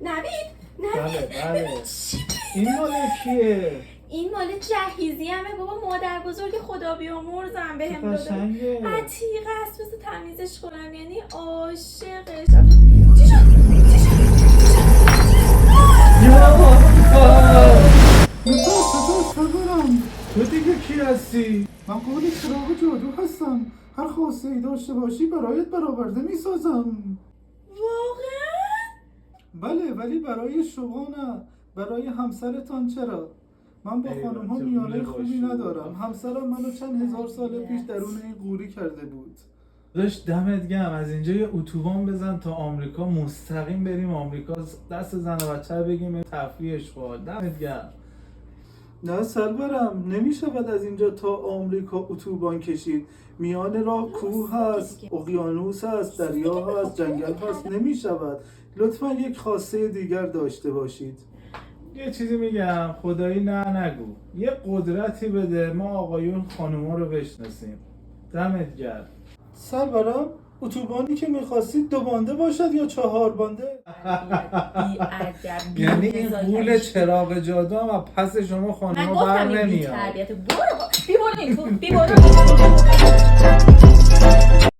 نوید بله چی؟ این مال کیه؟ این مال جهیزی همه بابا، مادر بزرگ خدا بیامرزم بهم داده. قشنگه. عتیقه است، بس تمیزش کنم، یعنی عاشقش. چی شد؟ صبرم. تو دیگه کی هستی؟ من قول چراغ جادو هستم. هر خواسته ای داشته باشی برایت برآورده می سازم. واقعا؟ بله، ولی برای شما نه. برای همسرتان چرا؟ من با ایوه، خانم ها چه میانه خوبه خوبی باشی. ندارم. همسرم منو چند هزار سال پیش درون این قوری کرده بود. داشت دمت گرم. از اینجا یه اتوبان بزن تا آمریکا، مستقیم بریم آمریکا، دست زن و بچه رو بگیم تفریحش کن. دمت گرم. نه سرورم، نمی شود از اینجا تا آمریکا اتوبان کشید. میان راه کوه هست، اقیانوس هست، دریا هست، جنگل هست. نمی شود. لطفا یک خواسته دیگر داشته باشید. یه چیزی میگم، خدایی نه نگو. یه قدرتی بده ما آقایون خانوما رو بشناسیم. دمت گرم. سرورم، اتوبانی که میخواستید 2 بانده باشد یا 4 بانده؟ یعنی این قول چراغ جادو هم از پس شما من خانوما گفتم بر این نمیاد. بی‌تربیته. برو بی برو این تو بی برو